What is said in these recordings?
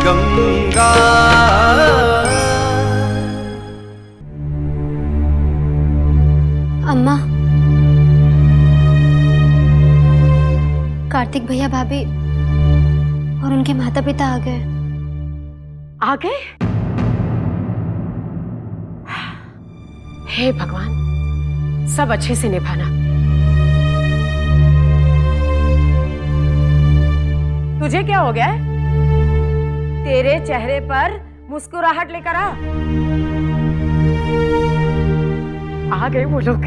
गंगा। अम्मा, कार्तिक भैया भाभी और उनके माता पिता आ गए। आ गए? हे भगवान, सब अच्छे से निभाना। तुझे क्या हो गया है? तेरे चेहरे पर मुस्कुराहट लेकर आ गए वो लोग।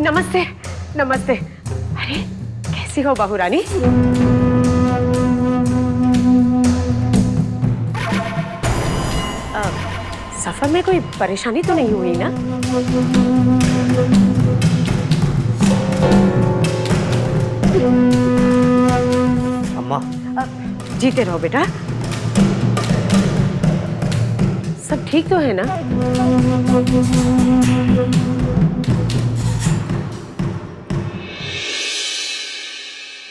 नमस्ते नमस्ते। अरे कैसी हो बहू रानी? सफर में कोई परेशानी तो नहीं हुई ना? अम्मा, जीते रहो बेटा। सब ठीक तो है ना?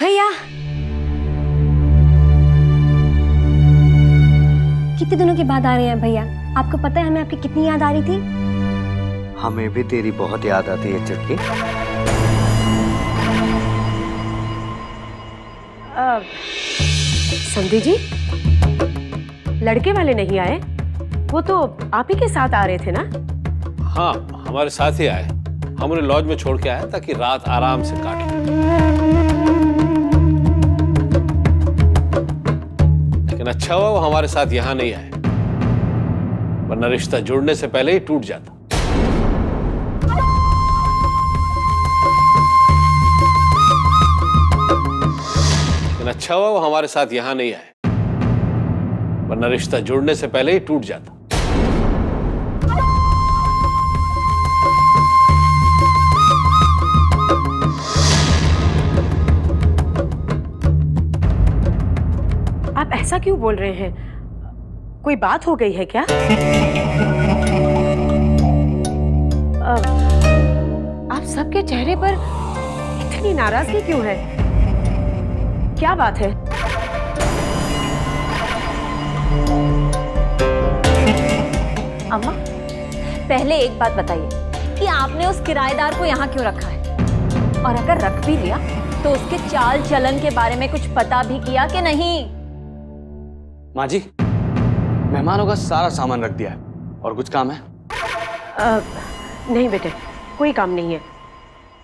भैया, कितने दिनों के बाद आ रहे हैं भैया? आपको पता है हमें आपकी कितनी याद आ रही थी? हमें भी तेरी बहुत याद आती है चुटकी। संधि जी, लड़के वाले नहीं आए? वो तो आप ही के साथ आ रहे थे ना? हाँ, हमारे साथ ही आए। हम उन्हें लॉज में छोड़ के आए ताकि रात आराम से काट लें। लेकिन अच्छा हुआ वो हमारे साथ यहाँ नहीं आए, वरना रिश्ता जुड़ने से पहले ही टूट जाता। लेकिन अच्छा हुआ वो हमारे साथ यहाँ नहीं आए, वरना रिश्ता जुड़ने से पहले ही टूट जाता। आप ऐसा क्यों बोल रहे हैं? कोई बात हो गई है क्या? आप सबके चेहरे पर इतनी नाराजगी क्यों है? क्या बात है? अम्मा, पहले एक बात बताइए कि आपने उस किराएदार को यहाँ क्यों रखा है? और अगर रख भी लिया तो उसके चाल चलन के बारे में कुछ पता भी किया कि नहीं? माँ जी, मेहमानों का सारा सामान रख दिया है। और कुछ काम है? नहीं बेटे, कोई काम नहीं है।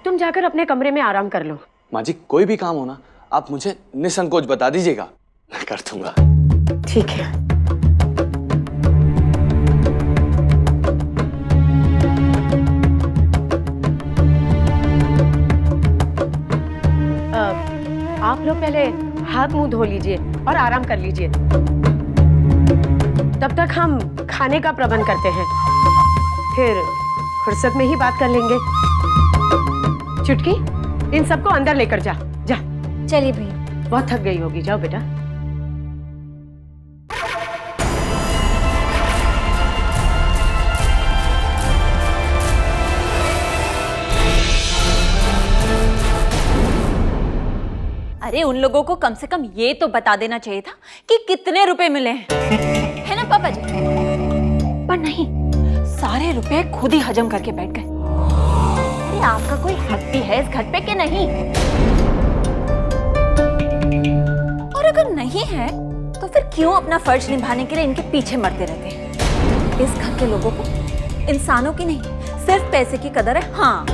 तुम जाकर अपने कमरे में आराम कर लो। माँ जी, कोई भी काम हो ना, आप मुझे निसंकोच बता दीजिएगा, मैं कर दूंगा। ठीक है। आप लोग पहले हाथ मुंह धो लीजिए और आराम कर लीजिए। तब तक हम खाने का प्रबंध करते हैं, फिर फुर्सत में ही बात कर लेंगे। चुटकी, इन सबको अंदर लेकर जा। जा। चलिए भैया। बहुत थक गई होगी, जाओ बेटा। अरे उन लोगों को कम से कम ये तो बता देना चाहिए था कि कितने रुपए मिले हैं, है ना पापा जी? पर नहीं, सारे रुपए खुद ही हजम करके बैठ गए। अरे आपका कोई हक भी है इस घर पे कि नहीं? और अगर नहीं है तो फिर क्यों अपना फर्ज निभाने के लिए इनके पीछे मरते रहते हैं? इस घर के लोगों को इंसानों की नहीं, सिर्फ पैसे की कदर है। हाँ,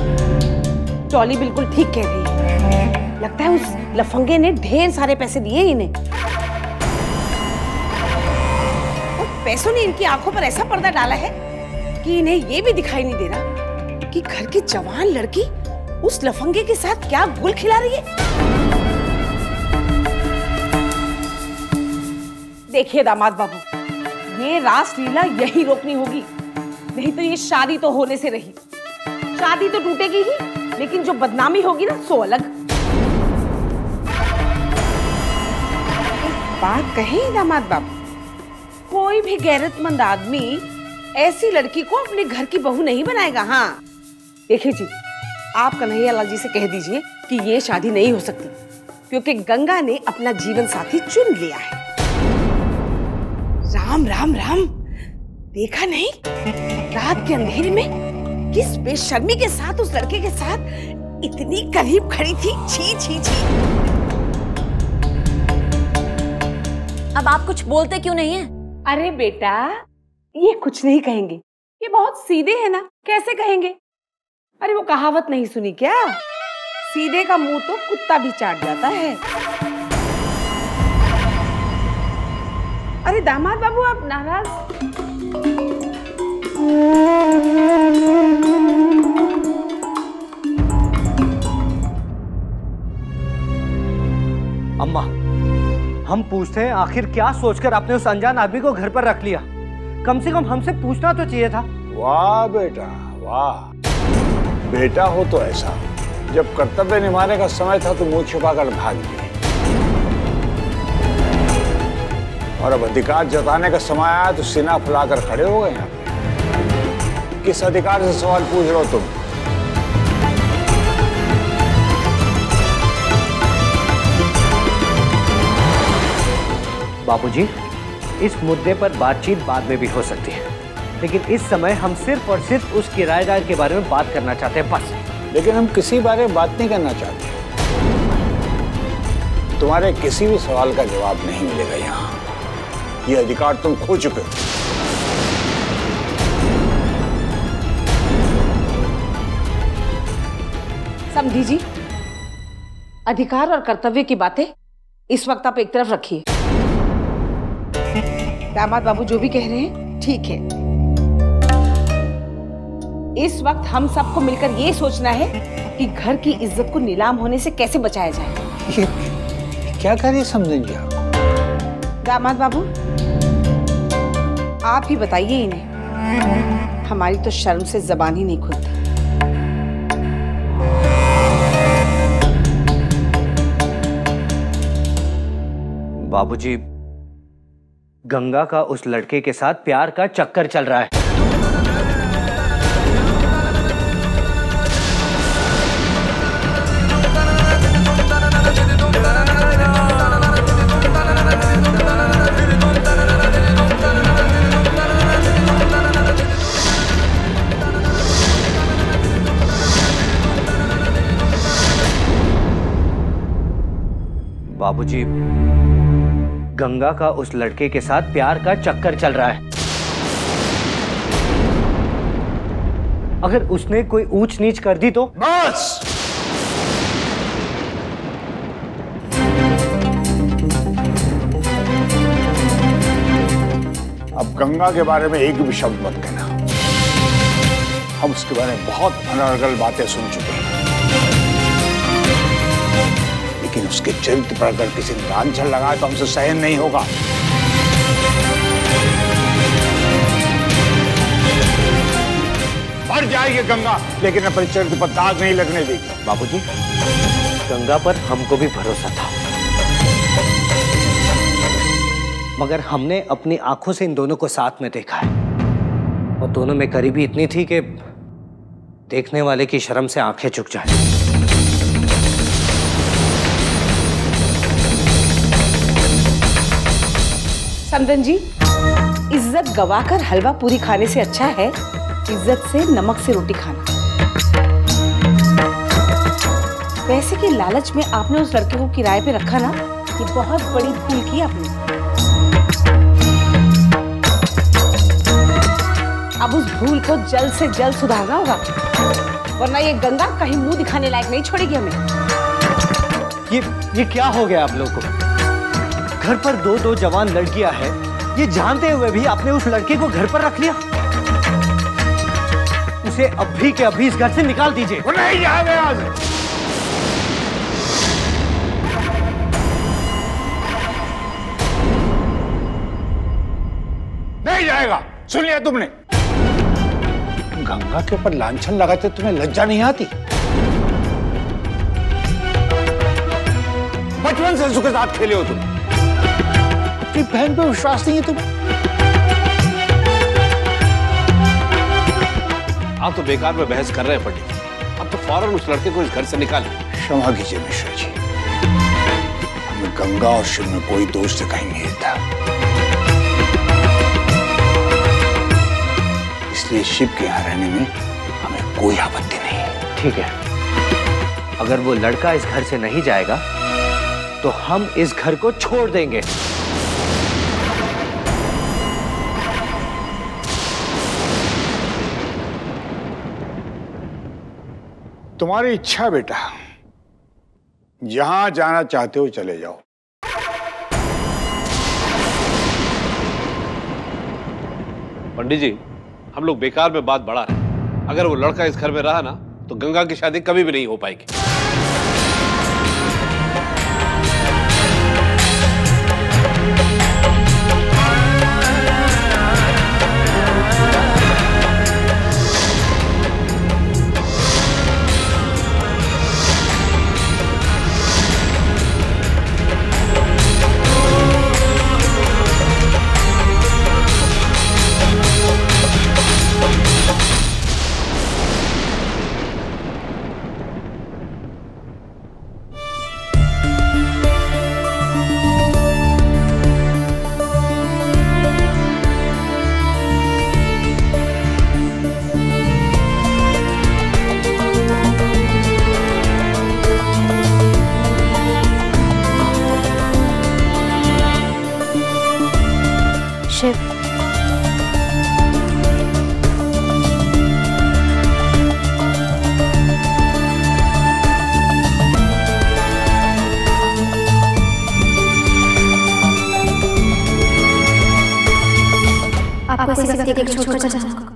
टॉली बिल्कुल ठीक कह रही है। लगता है उस लफंगे ने ढेर सारे पैसे दिए इन्हें। और पैसों ने इनकी आंखों पर ऐसा पर्दा डाला है कि इन्हें ये भी दिखाई नहीं दे रहा कि घर की जवान लड़की उस लफंगे के साथ क्या गुल खिला रही है। देखिए दामाद बाबू, ये रासलीला यही रोकनी होगी, नहीं तो ये शादी तो होने से रही। शादी तो टूटेगी ही, लेकिन जो बदनामी होगी ना सो अलग। बात कहें दामाद बाबू, कोई भी गैरतमंद आदमी ऐसी लड़की को अपने घर की बहू नहीं बनाएगा। हाँ, देखिए जी, आप कन्हैया लाल जी से कह दीजिए कि ये शादी नहीं हो सकती, क्योंकि गंगा ने अपना जीवन साथी चुन लिया है। राम राम राम, देखा नहीं रात के अंधेरे में किस बेशर्मी के साथ उस लड़के के साथ इतनी करीब खड़ी थी। छी छी छी। अब आप कुछ बोलते क्यों नहीं है? अरे बेटा, ये कुछ नहीं कहेंगे, ये बहुत सीधे हैं ना, कैसे कहेंगे? अरे वो कहावत नहीं सुनी क्या, सीधे का मुंह तो कुत्ता भी चाट जाता है। अरे दामाद बाबू, आप नाराज? अम्मा, हम पूछते हैं आखिर क्या सोचकर आपने उस अनजान आदमी को घर पर रख लिया? कम से कम हमसे पूछना तो चाहिए था। वाह बेटा वाह, बेटा हो तो ऐसा, जब कर्तव्य निभाने का समय था तो मुंह छुपाकर भाग गए, और अब अधिकार जताने का समय आया तो सीना फुलाकर खड़े हो गए यहाँ पे। किस अधिकार से सवाल पूछ रहे हो तुम? बाबूजी, इस मुद्दे पर बातचीत बाद में भी हो सकती है, लेकिन इस समय हम सिर्फ और सिर्फ उस किराएदार के बारे में बात करना चाहते हैं, बस। लेकिन हम किसी बारे में बात नहीं करना चाहते। तुम्हारे किसी भी सवाल का जवाब नहीं मिलेगा यहाँ। ये अधिकार तुम खो चुके हो। समझी जी, अधिकार और कर्तव्य की बातें इस वक्त आप एक तरफ रखिए। दामाद बाबू जो भी कह रहे हैं ठीक है। इस वक्त हम सबको मिलकर ये सोचना है कि घर की इज्जत को नीलाम होने से कैसे बचाया जाए। ये क्या कह रही समझेंगे आप? दामाद बाबू, आप ही बताइए इन्हें, हमारी तो शर्म से जबान ही नहीं खुलती। बाबूजी, गंगा का उस लड़के के साथ प्यार का चक्कर चल रहा है। बाबूजी, गंगा का उस लड़के के साथ प्यार का चक्कर चल रहा है। अगर उसने कोई ऊंच नीच कर दी तो? बस, अब गंगा के बारे में एक भी शब्द मत कहना। हम उसके बारे में बहुत अनर्गल बातें सुन चुके हैं, लेकिन उसके चरित्र पर अगर किसी ने लांछन लगाए तो हमसे सहन नहीं होगा। मर जाएगी गंगा, लेकिन अपने चरित्र पर दाग नहीं लगने देगी। बाबूजी, गंगा पर हमको भी भरोसा था, मगर हमने अपनी आंखों से इन दोनों को साथ में देखा है, और दोनों में करीबी इतनी थी कि देखने वाले की शर्म से आंखें झुक जाए। समदन जी, इज्जत गवाकर हलवा पूरी खाने से अच्छा है इज्जत से नमक से रोटी खाना। वैसे कि लालच में आपने उस लड़के को किराए पे रखा ना, ये बहुत बड़ी भूल की आपने। अब उस भूल को जल्द से जल्द सुधारना होगा, वरना ये गंगा कहीं मुंह दिखाने लायक नहीं छोड़ेगी हमें। ये क्या हो गया आप लोगों को? घर पर दो जवान लड़कियां हैं, ये जानते हुए भी आपने उस लड़के को घर पर रख लिया। उसे अभी के अभी इस घर से निकाल दीजिए। वो नहीं जाएगा यहाँ से। नहीं जाएगा। सुन लिया तुमने? गंगा के ऊपर लांछन लगाते तुम्हें लज्जा नहीं आती? बचपन से उसके साथ खेले हो तुम, अपनी बहन पे विश्वास नहीं है तुम्हें? आप तो बेकार में बहस कर रहे हैं पंडित जी। अब तो फौरन उस लड़के को इस घर से निकालें। क्षमा कीजिए मिश्रा जी, हमें गंगा और शिव में कोई दोष दिखाई नहीं देता, इसलिए शिव के यहाँ रहने में हमें कोई आपत्ति नहीं है। ठीक है, अगर वो लड़का इस घर से नहीं जाएगा तो हम इस घर को छोड़ देंगे। तुम्हारी इच्छा बेटा, जहां जाना चाहते हो चले जाओ। पंडित जी, हम लोग बेकार में बात बढ़ा रहे हैं। अगर वो लड़का इस घर में रहा ना तो गंगा की शादी कभी भी नहीं हो पाएगी। शिव, आपको इसी व्यक्ति को छोड़कर जाना होगा।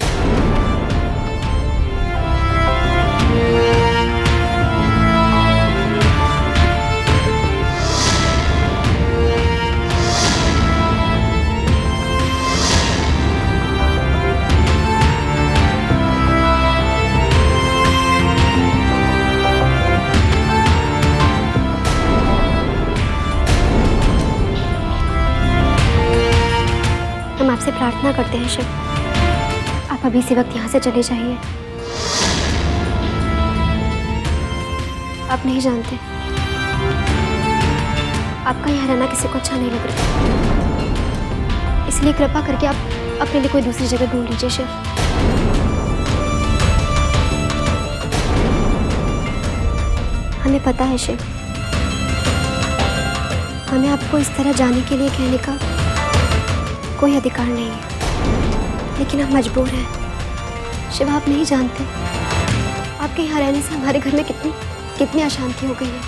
हम आपसे प्रार्थना करते हैं शिव, आप अभी इसी वक्त यहाँ से चले जाइए। आप नहीं जानते, आपका यहाँ रहना किसी को अच्छा नहीं लग रहा, इसलिए कृपा करके आप अपने लिए कोई दूसरी जगह ढूंढ लीजिए शिव। हमें पता है शिव, हमें आपको इस तरह जाने के लिए कहने का कोई अधिकार नहीं है, लेकिन हम मजबूर हैं। शिव, आप नहीं जानते आपके यहाँ रहने से हमारे घर में कितनी अशांति हो गई है,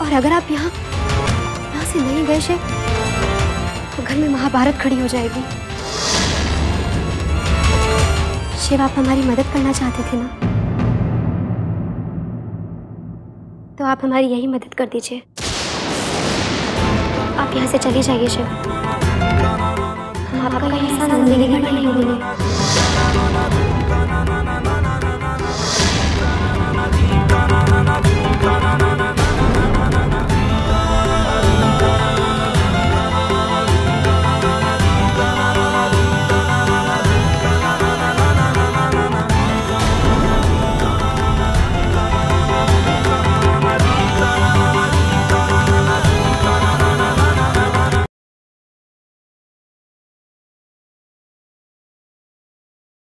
और अगर आप यहाँ से नहीं गए शिव तो घर में महाभारत खड़ी हो जाएगी। शिव, आप हमारी मदद करना चाहते थे ना, तो आप हमारी यही मदद कर दीजिए। आप यहाँ से चले जाइए शिव, आपका एहसान जिंदगी भर नहीं होगा।